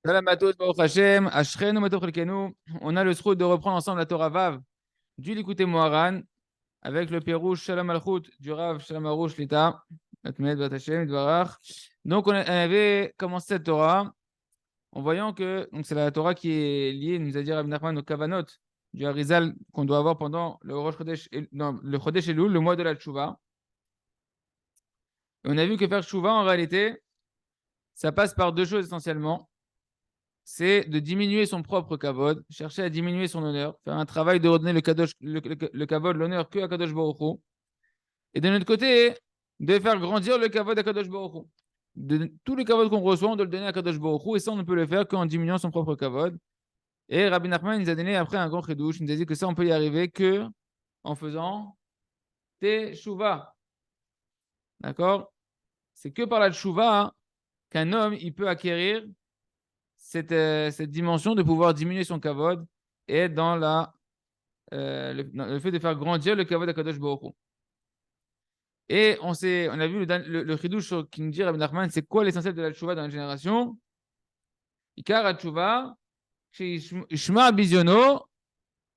Salam à tous, Baruch Hashem, Ashrenu Matov Chelkenu. On a le sroud de reprendre ensemble la Torah Vav du Likutei Moharan avec le Pérouche Shalom Alchut du Rav Shalom Arouche Lita. Atmed Bat Hashem, Idvarach. Donc on avait commencé cette Torah en voyant que c'est la Torah qui est liée, nous a dit Rabbi Nachman, au Kavanot du Harizal qu'on doit avoir pendant le Rosh Chodesh, non, le Chodesh Elul, le mois de la Tchouva. Et on a vu que faire Tchouva en réalité, ça passe par deux choses essentiellement. C'est de diminuer son propre kavod, chercher à diminuer son honneur, faire un travail de redonner le kavod, l'honneur que à Kadosh Baruch Hu. Et de notre côté, de faire grandir le kavod à Kadosh Baruch Hu. De tout le kavod qu'on reçoit, on doit le donner à Kadosh Baruch Hu, et ça, on ne peut le faire qu'en diminuant son propre kavod. Et Rabbi Nachman nous a donné après un grand chidouche, il nous a dit que ça, on peut y arriver que en faisant teshuva. D'accord? C'est que par la teshuva qu'un homme il peut acquérir cette dimension de pouvoir diminuer son kavod et être dans dans le fait de faire grandir le kavod d'Akadosh Baruch Hu. Et on a vu le chidouche qui nous dit Rabbi Nachman, c'est quoi l'essentiel de la tchouva dans la génération? Ikar tchouva, Ishma Bizyono,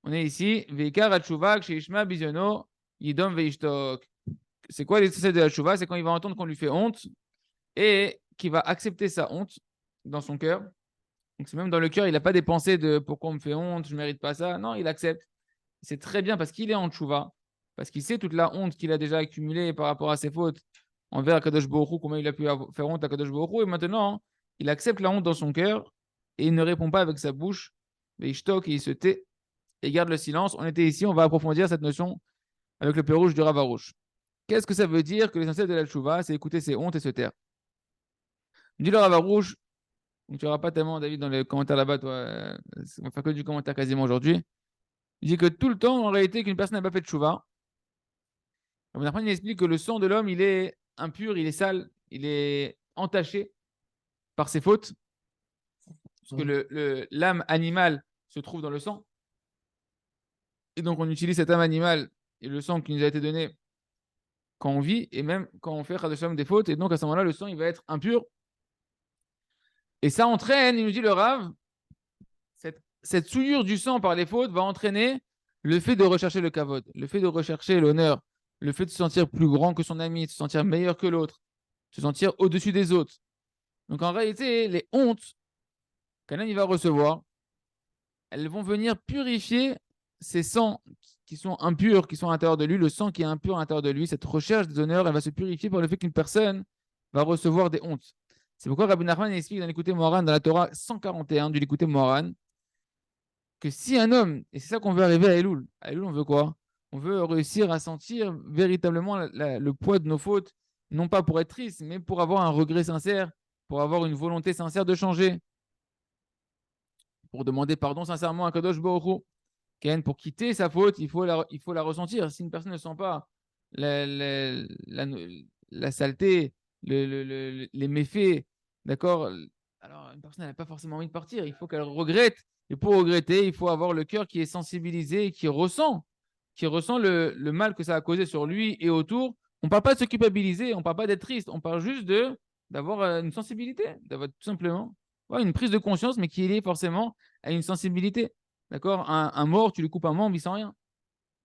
on est ici, Veikar tchouva, Ishma Bizyono, Yidom Veishtok. C'est quoi l'essentiel de la tchouva? C'est quand il va entendre qu'on lui fait honte et qu'il va accepter sa honte dans son cœur. Donc, c'est même dans le cœur, il n'a pas des pensées de pourquoi on me fait honte, je ne mérite pas ça. Non, il accepte. C'est très bien parce qu'il est en tchouva, parce qu'il sait toute la honte qu'il a déjà accumulée par rapport à ses fautes envers Kadosh Baruch Hu, comment il a pu faire honte à Kadosh Baruch Hu. Et maintenant, il accepte la honte dans son cœur et il ne répond pas avec sa bouche, mais il stocke et il se tait et garde le silence. On était ici, on va approfondir cette notion avec le Pérouche du Rav Arouche. Qu'est-ce que ça veut dire que l'essentiel de la tchouva, c'est écouter ses hontes et se taire? Dit le Rav Arouche, donc tu n'auras pas tellement, David, dans les commentaires là-bas, toi. On va faire que du commentaire quasiment aujourd'hui. Il dit que tout le temps, en réalité, qu'une personne n'a pas fait de chouva. Il explique que le sang de l'homme, il est impur, il est sale, il est entaché par ses fautes. Parce que l'âme animale se trouve dans le sang. Et donc, on utilise cette âme animale et le sang qui nous a été donné quand on vit et même quand on fait des fautes. Et donc, à ce moment-là, le sang, il va être impur. Et ça entraîne, il nous dit le Rav, cette souillure du sang par les fautes va entraîner le fait de rechercher le kavod, le fait de rechercher l'honneur, le fait de se sentir plus grand que son ami, de se sentir meilleur que l'autre, de se sentir au-dessus des autres. Donc en réalité, les hontes qu'un homme va recevoir, elles vont venir purifier ces sangs qui sont impurs, qui sont à l'intérieur de lui, le sang qui est impur à l'intérieur de lui, cette recherche des honneurs, elle va se purifier par le fait qu'une personne va recevoir des hontes. C'est pourquoi Rabbi Nachman explique dans l'Écouté Moharan, dans la Torah 141 du l'Écouté Moharan, que si un homme, et c'est ça qu'on veut arriver à Elul, on veut quoi? On veut réussir à sentir véritablement le poids de nos fautes, non pas pour être triste, mais pour avoir un regret sincère, pour avoir une volonté sincère de changer, pour demander pardon sincèrement à Kadosh Baruch Hu. Pour quitter sa faute, il faut la ressentir. Si une personne ne sent pas la, la, la, la saleté, les méfaits, d'accord? Alors, une personne n'a pas forcément envie de partir. Il faut qu'elle regrette. Et pour regretter, il faut avoir le cœur qui est sensibilisé et qui ressent le mal que ça a causé sur lui et autour. On ne parle pas de se culpabiliser, on ne parle pas d'être triste, on parle juste d'avoir une sensibilité, d'avoir tout simplement une prise de conscience, mais qui est liée forcément à une sensibilité. D'accord? Un mort, tu lui coupes un membre, il sent rien.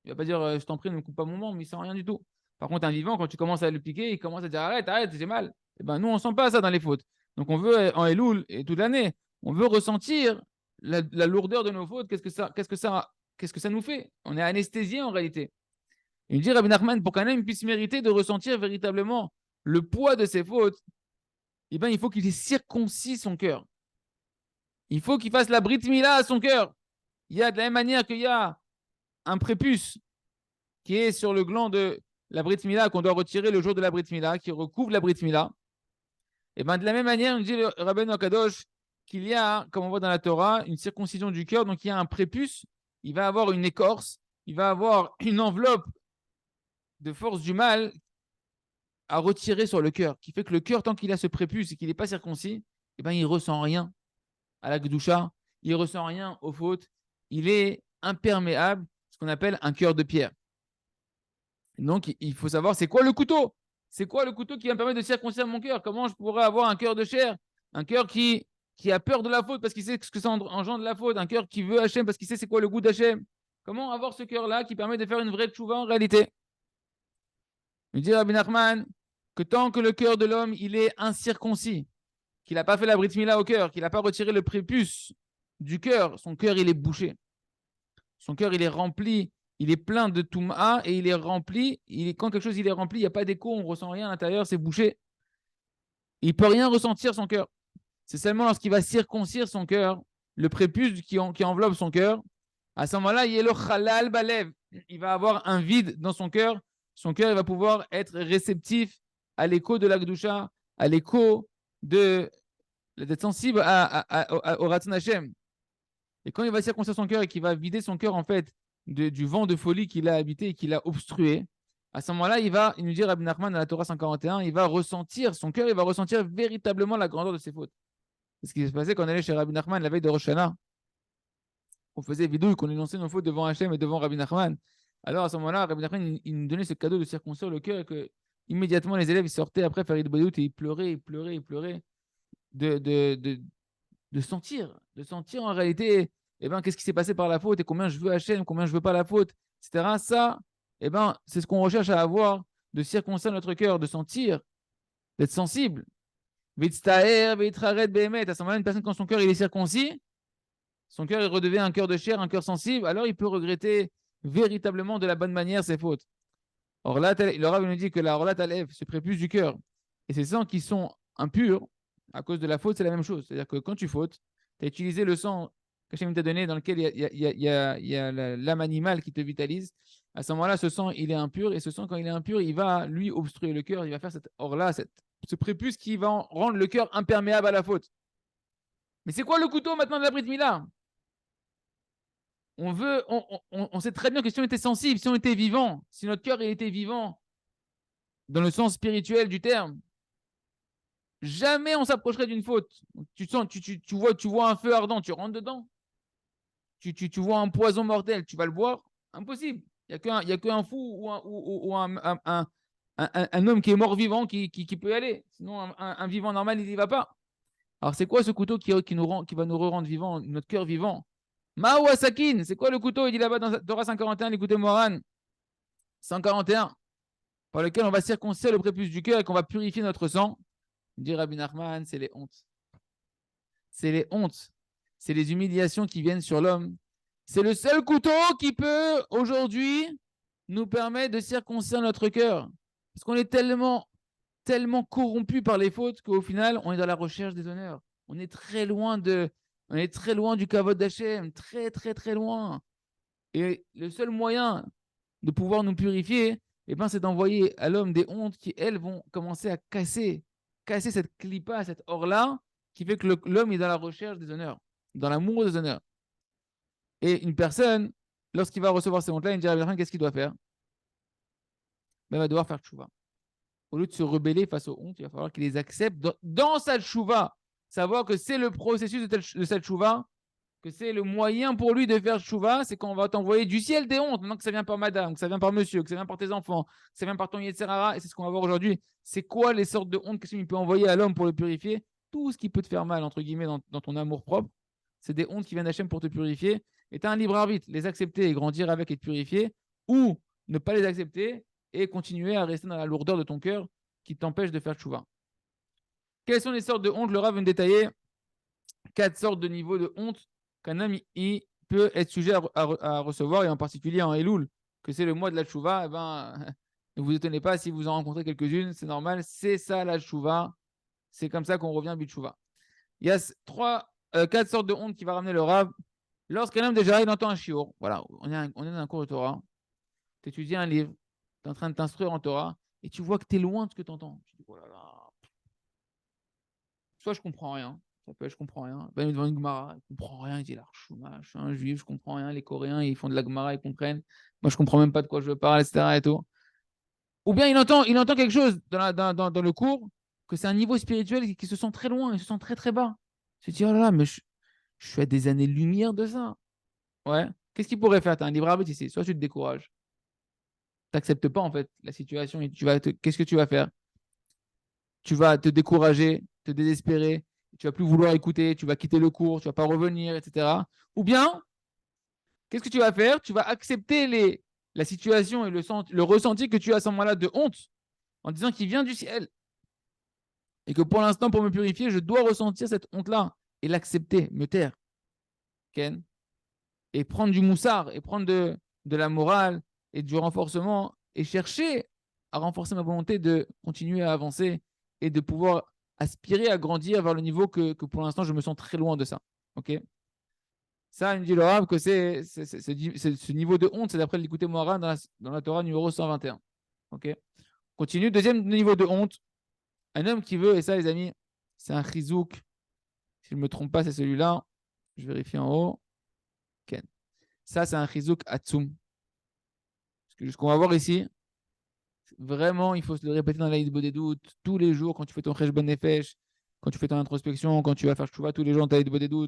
Il ne va pas dire je t'en prie, ne me coupe pas mon membre, il sent rien du tout. Par contre, un vivant, quand tu commences à le piquer, il commence à dire arrête, arrête, j'ai mal. Et ben, nous, on ne sent pas ça dans les fautes. Donc, on veut, en Elul et toute l'année, on veut ressentir la lourdeur de nos fautes. Qu'est-ce que ça nous fait? On est anesthésié en réalité. Il dit Rabbi Nachman, pour qu'un homme puisse mériter de ressentir véritablement le poids de ses fautes, eh ben, il faut qu'il circoncis son cœur. Il faut qu'il fasse la brit mila à son cœur. Il y a de la même manière qu'il y a un prépuce qui est sur le gland de la brit mila qu'on doit retirer le jour de la brit mila, qui recouvre la brit mila. Et bien de la même manière, on dit le Rabbeinu Akadosh qu'il y a, comme on voit dans la Torah, une circoncision du cœur. Donc il y a un prépuce, il va avoir une écorce, il va avoir une enveloppe de force du mal à retirer sur le cœur, qui fait que le cœur, tant qu'il a ce prépuce et qu'il n'est pas circoncis, eh ben, il ne ressent rien à la Gdusha, il ne ressent rien aux fautes, il est imperméable, ce qu'on appelle un cœur de pierre. Donc, il faut savoir, c'est quoi le couteau? C'est quoi le couteau qui va me permettre de circoncire mon cœur? Comment je pourrais avoir un cœur de chair? Un cœur qui qui a peur de la faute parce qu'il sait ce que ça engendre de la faute, un cœur qui veut Hachem parce qu'il sait c'est quoi le goût d'Hachem. Comment avoir ce cœur-là qui permet de faire une vraie tchouva en réalité? Il dit Rabbi Nachman que tant que le cœur de l'homme il est incirconcis, qu'il n'a pas fait la brit mila au cœur, qu'il n'a pas retiré le prépuce du cœur, son cœur il est bouché. Son cœur il est rempli, il est plein de touma et il est rempli. Quand quelque chose il est rempli, il n'y a pas d'écho, on ne ressent rien à l'intérieur, c'est bouché. Il ne peut rien ressentir son cœur. C'est seulement lorsqu'il va circoncire son cœur, le prépuce qui enveloppe son cœur, à ce moment-là, il y a le halal balev. Il va avoir un vide dans son cœur. Son cœur il va pouvoir être réceptif à l'écho de la Gdusha, à l'écho d'être sensible au Ratzon Hashem. Et quand il va circoncire son cœur et qu'il va vider son cœur en fait du vent de folie qu'il a habité et qu'il a obstrué, à ce moment-là, il nous dit Rabbi Nachman dans la Torah 141, il va ressentir, son cœur, il va ressentir véritablement la grandeur de ses fautes. C'est ce qui se passait quand on allait chez Rabbi Nachman la veille de Rosh Hashanah. On faisait vidouille, qu'on énonçait nos fautes devant Hachem et devant Rabbi Nachman. Alors à ce moment-là, Rabbi Nachman, il nous donnait ce cadeau de circoncire le cœur et que immédiatement les élèves ils sortaient après faire Idbadout et ils pleuraient de sentir en réalité qu'est-ce qui s'est passé par la faute et combien je veux Hachem, combien je veux pas la faute, etc. Ça, c'est ce qu'on recherche à avoir, de circoncire notre cœur, de sentir, d'être sensible. À ce moment-là, une personne quand son cœur il est circoncis, son cœur il redevient un cœur de chair, un cœur sensible, alors il peut regretter véritablement de la bonne manière ses fautes. Or là, le Rav nous dit que la Orlat Alev, ce prépuce du cœur, et ces sangs qui sont impurs, à cause de la faute, c'est la même chose. C'est-à-dire que quand tu fautes, tu as utilisé le sang qu'Hachem t'a donné dans lequel il y a l'âme animale qui te vitalise. À ce moment-là, ce sang, il est impur, et ce sang, quand il est impur, il va lui obstruer le cœur, il va faire cette Orla, ce prépuce qui va rendre le cœur imperméable à la faute. Mais c'est quoi le couteau maintenant de la Brit Mila? On sait très bien que si on était sensible, si on était vivant, si notre cœur il était vivant, dans le sens spirituel du terme, jamais on s'approcherait d'une faute. Tu vois un feu ardent, tu rentres dedans. Tu vois un poison mortel, tu vas le boire. Impossible. Il n'y a qu'un fou ou un homme qui est mort-vivant qui peut y aller. Sinon, un vivant normal, il n'y va pas. Alors, c'est quoi ce couteau qui va nous rendre vivant, notre cœur vivant? Mao Asakin, c'est quoi le couteau? Il dit là-bas dans Torah 141, écoutez Moran, 141, par lequel on va circoncire le prépuce du cœur et qu'on va purifier notre sang. Dit Rabbi Nachman, c'est les hontes. C'est les hontes. C'est les humiliations qui viennent sur l'homme. C'est le seul couteau qui peut aujourd'hui nous permettre de circoncire notre cœur. Parce qu'on est tellement corrompu par les fautes qu'au final, on est dans la recherche des honneurs. On est très loin du kavod d'Hachem, très, très, très loin. Et le seul moyen de pouvoir nous purifier, c'est d'envoyer à l'homme des hontes qui, elles, vont commencer à casser cette clipa, cette or-là, qui fait que l'homme est dans la recherche des honneurs, dans l'amour des honneurs. Et une personne, lorsqu'il va recevoir ces hontes-là, il dira, qu'est-ce qu'il doit faire? Il va devoir faire tchouva. Au lieu de se rebeller face aux hontes, il va falloir qu'il les accepte dans sa tchouva. Savoir que c'est le processus de cette tchouva, que c'est le moyen pour lui de faire tchouva, c'est qu'on va t'envoyer du ciel des hontes, maintenant que ça vient par madame, que ça vient par monsieur, que ça vient par tes enfants, que ça vient par ton Yetzerara, et c'est ce qu'on va voir aujourd'hui. C'est quoi les sortes de hontes qu'il peut envoyer à l'homme pour le purifier? Tout ce qui peut te faire mal, entre guillemets, dans ton amour propre, c'est des hontes qui viennent d'Hachem pour te purifier. Et tu as un libre arbitre, les accepter et grandir avec et te purifier, ou ne pas les accepter et continuer à rester dans la lourdeur de ton cœur qui t'empêche de faire tchouva. Quelles sont les sortes de hontes? Le Rav vient de détailler 4 sortes de niveaux de honte qu'un homme il peut être sujet à recevoir, et en particulier en Elul, que c'est le mois de la tchouva. Ne vous étonnez pas si vous en rencontrez quelques-unes, c'est normal, c'est ça la tchouva, c'est comme ça qu'on revient bitchouva. Il y a 4 sortes de honte qui va ramener le Rav. Lorsqu'un homme déjà il entend un shiur, voilà, on est dans un cours de Torah, tu étudies un livre, tu es en train de t'instruire en Torah, et tu vois que tu es loin de ce que tu entends. Tu dis, oh là là. Soit je comprends rien, je comprends rien. Ben, devant une Gemara, il comprend rien, il dit là, je suis un juif, je comprends rien. Les Coréens, ils font de la Gemara, ils comprennent. Moi, je comprends même pas de quoi je parle, etc. Et tout. Ou bien il entend quelque chose dans le cours, que c'est un niveau spirituel qui se sent très loin, il se sent très très bas. Il se dit, oh là là, mais je suis à des années-lumière de ça. Ouais. Qu'est-ce qu'il pourrait faire? Tu as un libre arbitre ici. Soit tu te décourages, tu n'acceptes pas en fait la situation et qu'est-ce que tu vas faire? Tu vas te décourager, te désespérer tu vas plus vouloir écouter, tu vas quitter le cours, tu vas pas revenir, etc. Ou bien, qu'est-ce que tu vas faire? Tu vas accepter la situation et le ressenti que tu as à ce moment-là de honte en disant qu'il vient du ciel et que pour l'instant, pour me purifier, je dois ressentir cette honte-là et l'accepter, me taire. Ken, et prendre du moussard et prendre de la morale et du renforcement et chercher à renforcer ma volonté de continuer à avancer et de pouvoir aspirer à grandir vers le niveau que pour l'instant, je me sens très loin de ça. Ok. Ça, il me dit le Rav que ce niveau de honte, c'est d'après l'écouter Moharan dans la Torah numéro 121. Ok. Continue. Deuxième niveau de honte. Un homme qui veut, et ça, les amis, c'est un chizouk. Si je ne me trompe pas, c'est celui-là. Je vérifie en haut. Ken. Ça, c'est un chizouk atzum. Ce qu'on va voir ici, vraiment, il faut se le répéter dans l'Aïd Bodedut tous les jours quand tu fais ton Cheshbon Nefesh, quand tu fais ton introspection, quand tu vas faire Shuvah tous les jours dans ta l'Aïd Bodedut,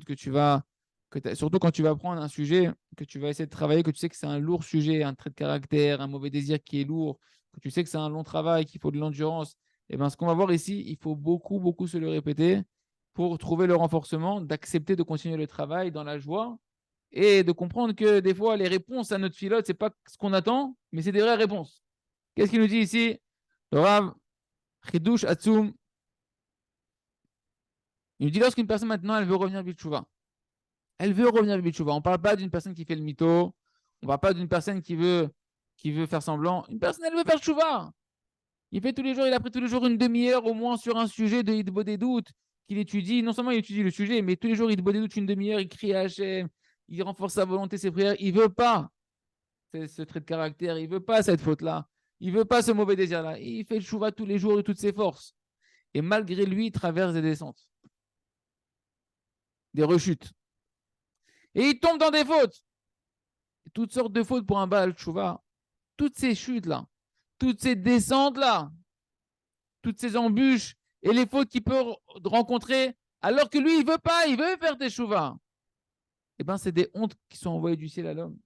surtout quand tu vas prendre un sujet que tu vas essayer de travailler, que tu sais que c'est un lourd sujet, un trait de caractère, un mauvais désir qui est lourd, que tu sais que c'est un long travail, qu'il faut de l'endurance. Et bien, ce qu'on va voir ici, il faut beaucoup, beaucoup se le répéter pour trouver le renforcement, d'accepter de continuer le travail dans la joie et de comprendre que des fois, les réponses à notre pilote, ce n'est pas ce qu'on attend, mais c'est des vraies réponses. Qu'est-ce qu'il nous dit ici? Le Rav, Chidush Atsum, il nous dit lorsqu'une personne maintenant, elle veut revenir Bitchouva. Elle veut revenir Bitchouva. On ne parle pas d'une personne qui fait le mytho. On ne parle pas d'une personne qui veut faire semblant. Une personne, elle veut faire Tchouva. Il a pris tous les jours une demi-heure au moins sur un sujet de Hitbo des doutes qu'il étudie. Non seulement il étudie le sujet, mais tous les jours, Hitbo des doutes une demi-heure, il crie à Hachem, il renforce sa volonté, ses prières. Il ne veut pas ce trait de caractère, il ne veut pas cette faute-là. Il ne veut pas ce mauvais désir-là. Il fait le Tchouva tous les jours de toutes ses forces. Et malgré lui, il traverse des descentes, des rechutes. Et il tombe dans des fautes. Toutes sortes de fautes pour un Baal Tchouva. Toutes ces chutes-là, toutes ces descentes-là, toutes ces embûches et les fautes qu'il peut rencontrer, alors que lui, il veut pas, il veut faire teshuva. Eh bien, c'est des hontes qui sont envoyées du ciel à l'homme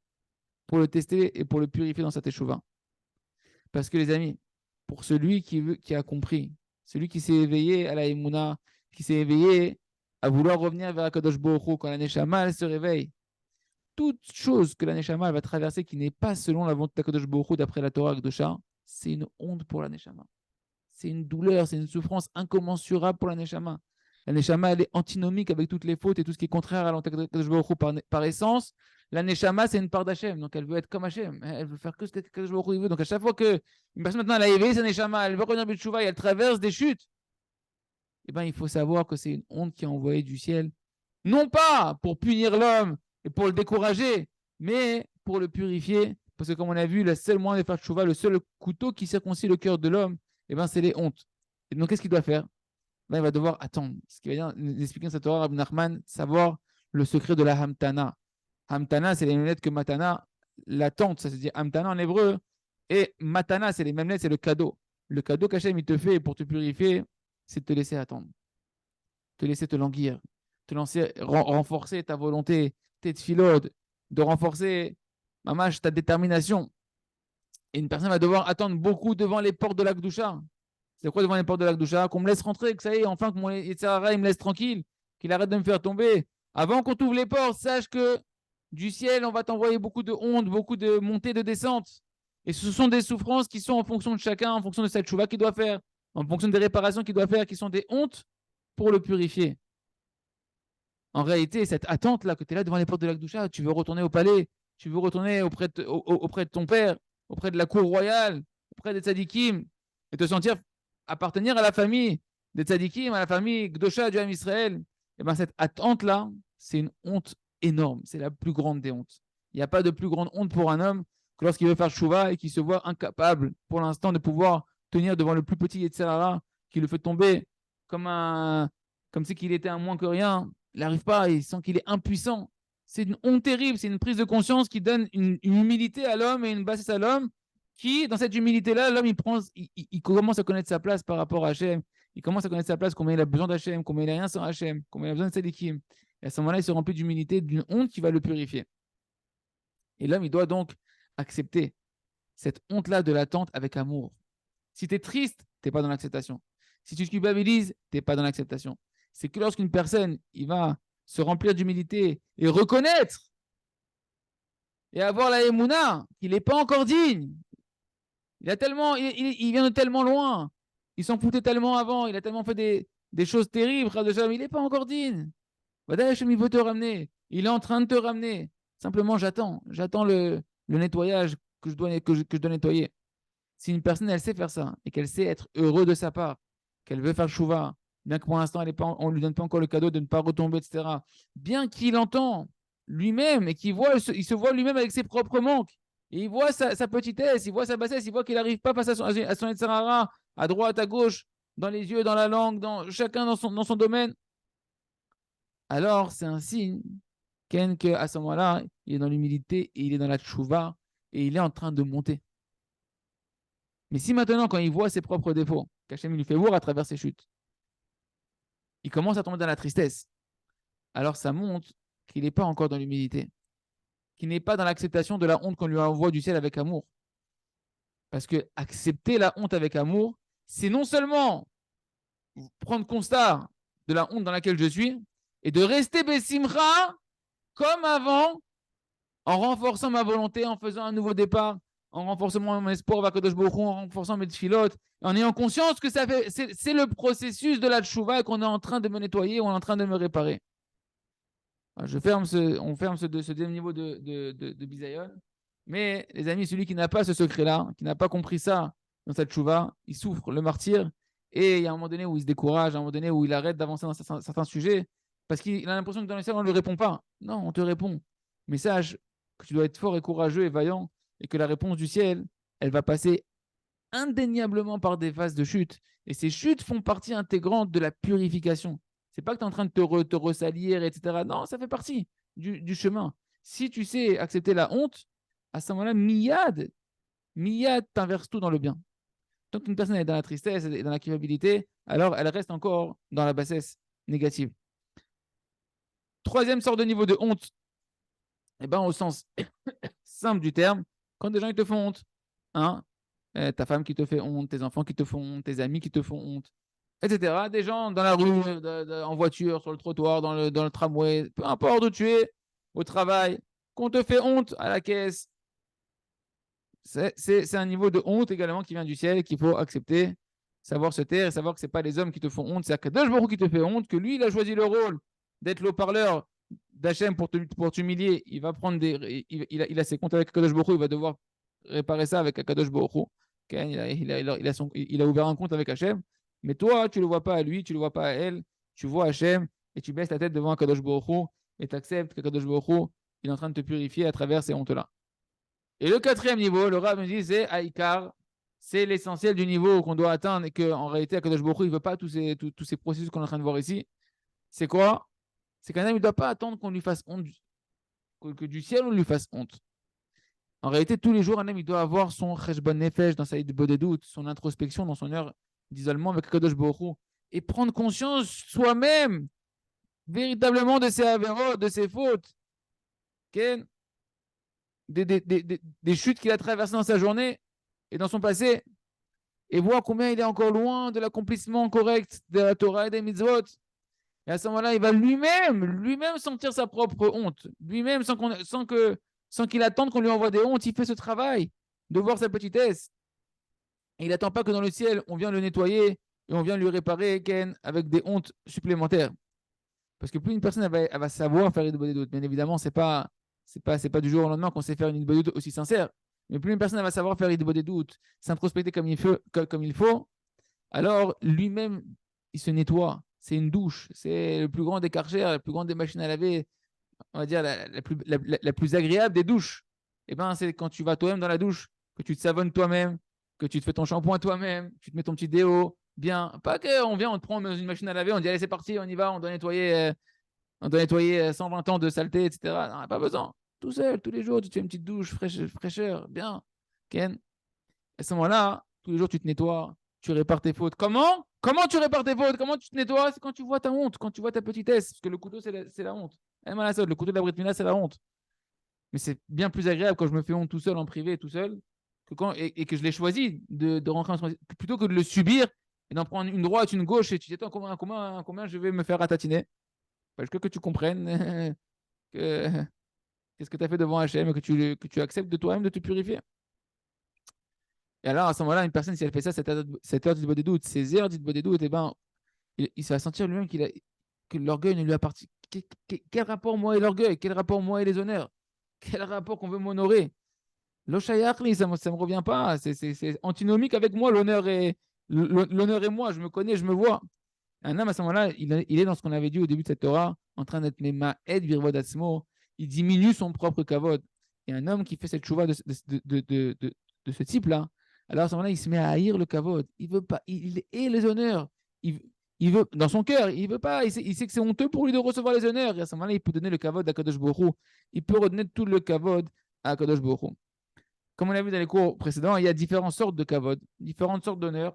pour le tester et pour le purifier dans sa teshuva. Parce que les amis, pour celui qui a compris, celui qui s'est éveillé à la Emouna, qui s'est éveillé à vouloir revenir vers Akadosh Baruch Hu, quand la Neshama elle se réveille, toute chose que la Neshama va traverser qui n'est pas selon la volonté d'Akadosh Baruch Hu d'après la Torah Akdosha, c'est une honte pour la Neshama. C'est une douleur, c'est une souffrance incommensurable pour la Neshama. La Neshama, elle est antinomique avec toutes les fautes et tout ce qui est contraire à l'Akadosh Baruch Hu par essence. La Neshama, c'est une part d'Hachem, donc elle veut être comme Hachem. Elle veut faire que ce que Akadosh Baruch Hu veut. Donc à chaque fois qu'une personne maintenant elle a éveillé sa Neshama, elle veut revenir B'tchouva et elle traverse des chutes, eh ben, il faut savoir que c'est une honte qui est envoyée du ciel, non pas pour punir l'homme et pour le décourager, mais pour le purifier. Parce que comme on a vu, le seul moyen de faire tchouva, le seul couteau qui circoncie le cœur de l'homme, eh ben, c'est les hontes. Et donc, qu'est-ce qu'il doit faire? Ben, il va devoir attendre. Ce qui va dire, expliquer dans cette Torah, Rabbi Nachman, savoir le secret de la Hamtana. Hamtana, c'est les mêmes lettres que Matana. L'attente, ça se dit Hamtana en hébreu. Et Matana, c'est les mêmes lettres, c'est le cadeau. Le cadeau qu'Hachem il te fait pour te purifier, c'est de te laisser attendre, te laisser te languir, te lancer, renforcer ta volonté, tes tfilotes, de renforcer ta détermination. Et une personne va devoir attendre beaucoup devant les portes de l'Akdoucha. C'est quoi devant les portes de l'Akdoucha? Qu'on me laisse rentrer, que ça y est, enfin que mon Yetzirara, il me laisse tranquille, qu'il arrête de me faire tomber. Avant qu'on t'ouvre les portes, sache que du ciel, on va t'envoyer beaucoup de honte, beaucoup de montées, de descentes. Et ce sont des souffrances qui sont en fonction de chacun, en fonction de cette chouva qu'il doit faire, en fonction des réparations qu'il doit faire, qui sont des hontes pour le purifier. En réalité, cette attente-là, que tu es là devant les portes de l'Akdoucha, tu veux retourner au palais, tu veux retourner auprès de ton père, auprès de la cour royale, auprès des tzadikim, et te sentir appartenir à la famille des tzadikim, à la famille Gdosha du Ham Israël, et bien cette attente-là, c'est une honte énorme. C'est la plus grande des hontes. Il n'y a pas de plus grande honte pour un homme que lorsqu'il veut faire chouva et qu'il se voit incapable pour l'instant de pouvoir tenir devant le plus petit Yetzirara qui le fait tomber comme si qu'il était un moins que rien. Il n'arrive pas, il sent qu'il est impuissant. C'est une honte terrible, c'est une prise de conscience qui donne une humilité à l'homme et une bassesse à l'homme qui, dans cette humilité-là, l'homme, il commence à connaître sa place par rapport à Hachem. Il commence à connaître sa place, combien il a besoin d'Hachem, combien il n'a rien sans Hachem, combien il a besoin de Tzadikim. Et à ce moment-là, il se remplit d'humilité, d'une honte qui va le purifier. Et l'homme, il doit donc accepter cette honte-là de l'attente avec amour. Si tu es triste, tu n'es pas dans l'acceptation. Si tu te culpabilises, tu n'es pas dans l'acceptation. c'est que lorsqu'une personne il va se remplir d'humilité et reconnaître et avoir la émouna qu'il n'est pas encore digne. Il vient de tellement loin. Il s'en foutait tellement avant. Il a tellement fait des choses terribles. Il n'est pas encore digne. Hashem, il veut te ramener. Il est en train de te ramener. Simplement, j'attends. J'attends le nettoyage que je dois nettoyer. Si une personne, elle sait faire ça et qu'elle sait être heureux de sa part, qu'elle veut faire le chouva, bien que pour l'instant, on ne lui donne pas encore le cadeau de ne pas retomber, etc. Bien qu'il entend lui-même et il se voit lui-même avec ses propres manques. Et il voit sa petitesse, il voit sa bassesse, il voit qu'il n'arrive pas face à son Yetzirara, à droite, à gauche, dans les yeux, dans la langue, chacun dans son domaine. Alors, c'est un signe qu'à ce moment-là, il est dans l'humilité et il est dans la tchouva et il est en train de monter. Mais si maintenant, quand il voit ses propres défauts, qu'Hachem lui fait voir à travers ses chutes, il commence à tomber dans la tristesse, alors ça montre qu'il n'est pas encore dans l'humilité, qu'il n'est pas dans l'acceptation de la honte qu'on lui envoie du ciel avec amour. Parce que accepter la honte avec amour, c'est non seulement prendre constat de la honte dans laquelle je suis et de rester Bessimra comme avant, en renforçant ma volonté, en faisant un nouveau départ, en renforçant mon espoir vers Kadosh Baruch Hu, en renforçant mes tfilotes, en ayant conscience que c'est le processus de la tchouva qu'on est en train de me nettoyer, on est en train de me réparer. On ferme ce deuxième niveau de Bisayon. Mais les amis, celui qui n'a pas ce secret-là, qui n'a pas compris ça dans cette tchouva, il souffre le martyr. Et il y a un moment donné où il se décourage, un moment donné où il arrête d'avancer dans certains sujets, parce qu'il a l'impression que dans le ciel, on ne lui répond pas. Non, on te répond. Mais sache que tu dois être fort et courageux et vaillant, et que la réponse du ciel, elle va passer indéniablement par des phases de chute. Et ces chutes font partie intégrante de la purification. C'est pas que tu es en train de te ressalir, etc. Non, ça fait partie du chemin. Si tu sais accepter la honte, à ce moment-là, miyad t'inverse tout dans le bien. Tant qu'une personne est dans la tristesse et dans la culpabilité, alors elle reste encore dans la bassesse négative. Troisième sorte de niveau de honte, eh ben, au sens simple du terme, quand des gens ils te font honte, hein, ta femme qui te fait honte, tes enfants qui te font honte, tes amis qui te font honte, etc. Des gens dans la rue, en voiture, sur le trottoir, dans le tramway, peu importe où tu es, au travail, qu'on te fait honte à la caisse. C'est un niveau de honte également qui vient du ciel qu'il faut accepter, savoir se taire et savoir que ce n'est pas les hommes qui te font honte, c'est Akadosh Baruch Hu qui te fait honte, que lui, il a choisi le rôle d'être le parleur d'Hachem pour t'humilier. Il va prendre il a ses comptes avec Akadosh Baruch Hu, il va devoir réparer ça avec Akadosh Baruch Hu. Il a ouvert un compte avec Hachem, mais toi, tu ne le vois pas à lui, tu ne le vois pas à elle, tu vois Hachem et tu baisses la tête devant Akadosh Baruch Hu et tu acceptes qu'Akadosh Baruch Hu, il est en train de te purifier à travers ces hontes-là. Et le quatrième niveau, le Rav me dit, c'est Aïkar. C'est l'essentiel du niveau qu'on doit atteindre et qu'en réalité, Akadosh Baruch Hu, il ne veut pas tous ces processus qu'on est en train de voir ici. C'est quoi? C'est qu'un homme, il ne doit pas attendre qu'on lui fasse honte, que du ciel, on lui fasse honte. En réalité, tous les jours, un homme, il doit avoir son cheshbon nefesh dans sa doute, son introspection dans son heure d'isolement avec Akadosh Baruch Hu, et prendre conscience soi-même, véritablement, de ses avérotes, de ses fautes. Okay? Des chutes qu'il a traversées dans sa journée et dans son passé, et voir combien il est encore loin de l'accomplissement correct de la Torah et des mitzvot. Et à ce moment-là, il va lui-même sentir sa propre honte. Lui-même, sans qu'il attende qu'on lui envoie des hontes, il fait ce travail de voir sa petitesse. Et il n'attend pas que dans le ciel, on vient le nettoyer et on vient lui réparer Ken, avec des hontes supplémentaires. Parce que plus une personne elle va savoir faire une bonne doute. Bien évidemment, c'est pas du jour au lendemain qu'on sait faire une bonne doute aussi sincère. Mais plus une personne elle va savoir faire une bonne doute, s'introspecter comme il faut, alors lui-même, il se nettoie. C'est une douche. C'est le plus grand des karchers, la plus grande des machines à laver, on va dire la plus agréable des douches. Et ben, c'est quand tu vas toi-même dans la douche, que tu te savonnes toi-même, que tu te fais ton shampoing toi-même, tu te mets ton petit déo, bien. Pas qu'on vient, on te prend dans une machine à laver, on dit allez, c'est parti, on y va, on doit nettoyer 120 ans de saleté, etc. Non, pas besoin. Tout seul, tous les jours, tu te fais une petite douche, fraîcheur, bien. Ken. À ce moment-là, tous les jours, tu te nettoies, tu répares tes fautes. Comment tu répares tes fautes? Comment tu te nettoies? C'est quand tu vois ta honte, quand tu vois ta petitesse. Parce que le couteau, c'est la honte. Le couteau de la Brit Mila, c'est la honte. Mais c'est bien plus agréable quand je me fais honte tout seul, en privé, tout seul, et que je l'ai choisi de rentrer en plutôt que de le subir et d'en prendre une droite, une gauche, et tu dis, attends, combien je vais me faire ratatiner? Parce que tu comprennes que, qu'est-ce que tu as fait devant Hachem et que tu acceptes de toi-même de te purifier. Et alors, à ce moment-là, une personne, si elle fait ça, cette heure du des doutes, ces heures du des doutes, eh ben, il va sentir lui-même que l'orgueil ne lui appartient. Quel rapport moi et l'orgueil? Quel rapport moi et les honneurs? Quel rapport qu'on veut m'honorer? L'oshayachli, ça ne me revient pas. C'est antinomique avec moi, l'honneur et moi. Je me connais, je me vois. Un homme, à ce moment-là, il est dans ce qu'on avait dit au début de cette Torah, en train d'être Ma'ed Birvod Atzmo. Il diminue son propre kavod. Et un homme qui fait cette chouva de ce type-là, alors à ce moment-là, il se met à haïr le kavod. Il veut pas, il hait les honneurs. Il, il veut, dans son cœur, il veut pas. Il sait que c'est honteux pour lui de recevoir les honneurs. Et à ce moment-là, il peut donner le kavod à Kadosh Baruch Hu. Il peut redonner tout le kavod à Kadosh Baruch Hu. Comme on l'a vu dans les cours précédents, il y a différentes sortes de kavod, différentes sortes d'honneurs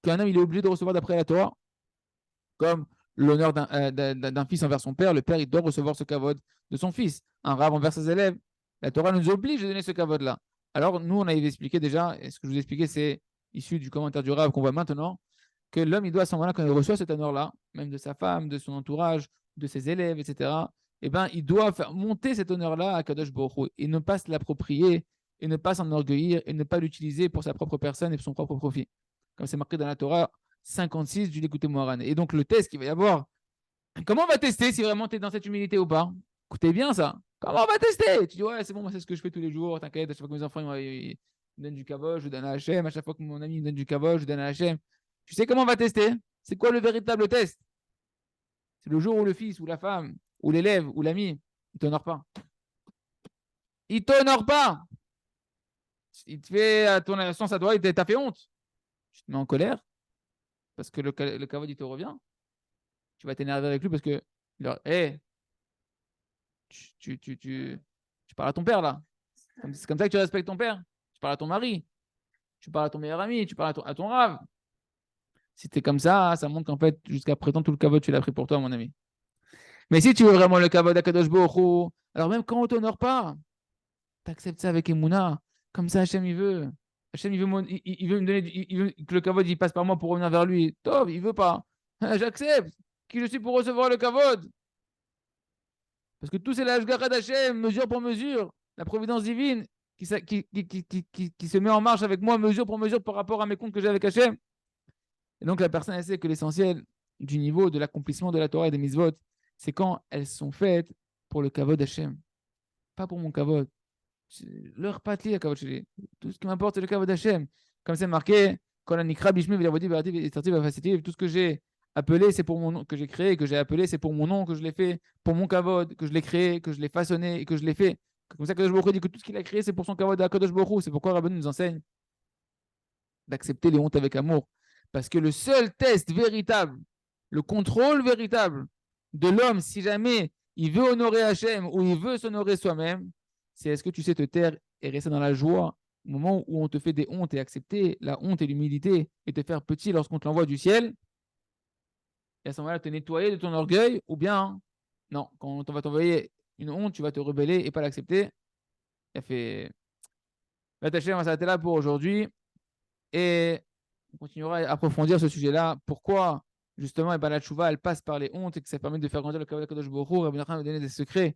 qu'un homme il est obligé de recevoir d'après la Torah, comme l'honneur d'un fils envers son père. Le père, il doit recevoir ce kavod de son fils. Un rave envers ses élèves. La Torah nous oblige de donner ce kavod-là. Alors, nous, on avait expliqué déjà, et ce que je vous ai expliqué, c'est issu du commentaire du rave qu'on voit maintenant, que l'homme, il doit à ce moment-là, quand il reçoit cet honneur-là, même de sa femme, de son entourage, de ses élèves, etc., eh ben, il doit faire monter cet honneur-là à Kadosh Baruch Hu et ne pas se l'approprier, et ne pas s'enorgueillir, et ne pas l'utiliser pour sa propre personne et pour son propre profit. Comme c'est marqué dans la Torah 56 du l'écouter Moharan. Et donc, le test qu'il va y avoir, comment on va tester si vraiment tu es dans cette humilité ou pas? Écoutez bien ça. Comment on va tester? Tu dis, ouais, c'est bon, moi, c'est ce que je fais tous les jours. T'inquiète, à chaque fois que mes enfants ils me donnent du kavod, je donne à Hachem. À chaque fois que mon ami me donne du kavod, je donne à Hachem. Tu sais comment on va tester? C'est quoi le véritable test? C'est le jour où le fils, ou la femme, ou l'élève, ou l'ami, il t'honore pas. Il t'honore pas. Il te fait à ton sens à toi, il t'a fait honte. Tu te mets en colère parce que le kavod, il te revient. Tu vas t'énerver avec lui parce que, hey, tu parles à ton père là. C'est comme ça que tu respectes ton père. Tu parles à ton mari. Tu parles à ton meilleur ami. Tu parles à ton rave. Si tu es comme ça montre qu'en fait, jusqu'à présent, tout le kavod, tu l'as pris pour toi, mon ami. Mais si tu veux vraiment le kavod d'Akadosh Baruch Hu, alors même quand on ne t'honore pas, tu acceptes ça avec Emouna. Comme ça, Hachem, il veut. Hachem, il veut me donner, il veut que le kavod, il passe par moi pour revenir vers lui. Tov, il veut pas. J'accepte. Qui je suis pour recevoir le kavod? Parce que tout, c'est la Hashgacha d'Hachem, mesure pour mesure. La providence divine qui se met en marche avec moi, mesure pour mesure, par rapport à mes comptes que j'ai avec Hachem. Et donc, la personne, elle sait que l'essentiel du niveau de l'accomplissement de la Torah et des mitzvot, c'est quand elles sont faites pour le kavod d'Hachem. Pas pour mon kavod. Leur patli, la kavod chéri. Tout ce qui m'importe, c'est le kavod d'Hachem. Comme c'est marqué, quand la nikra bishmi tout ce que j'ai appelé, c'est pour mon nom, que j'ai créé, que j'ai appelé, c'est pour mon nom, que je l'ai fait, pour mon kavod, que je l'ai créé, que je l'ai façonné et que je l'ai fait. Comme ça, Kadosh Baruch Hu dit que tout ce qu'il a créé, c'est pour son kavod à Kadosh Baruch Hu. C'est pourquoi Rabban nous enseigne d'accepter les hontes avec amour. Parce que le seul test véritable, le contrôle véritable de l'homme, si jamais il veut honorer Hachem ou il veut s'honorer soi-même, c'est est-ce que tu sais te taire et rester dans la joie au moment où on te fait des hontes et accepter la honte et l'humilité et te faire petit lorsqu'on te l'envoie du ciel, et à ce moment-là te nettoyer de ton orgueil, ou bien non, quand on va t'envoyer une honte, tu vas te rebeller et pas l'accepter. Il a fait. Hachem, on va s'arrêter là pour aujourd'hui. Et on continuera à approfondir ce sujet-là. Pourquoi, justement, et ben, la tchouva, elle passe par les hontes et que ça permet de faire grandir le Kavod Kadosh Baruch Hu. Rabbi Nachman va donner des secrets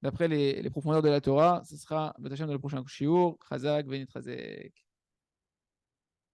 d'après les profondeurs de la Torah. Ce sera dans le prochain shiur. Chazak, Venit Chazek.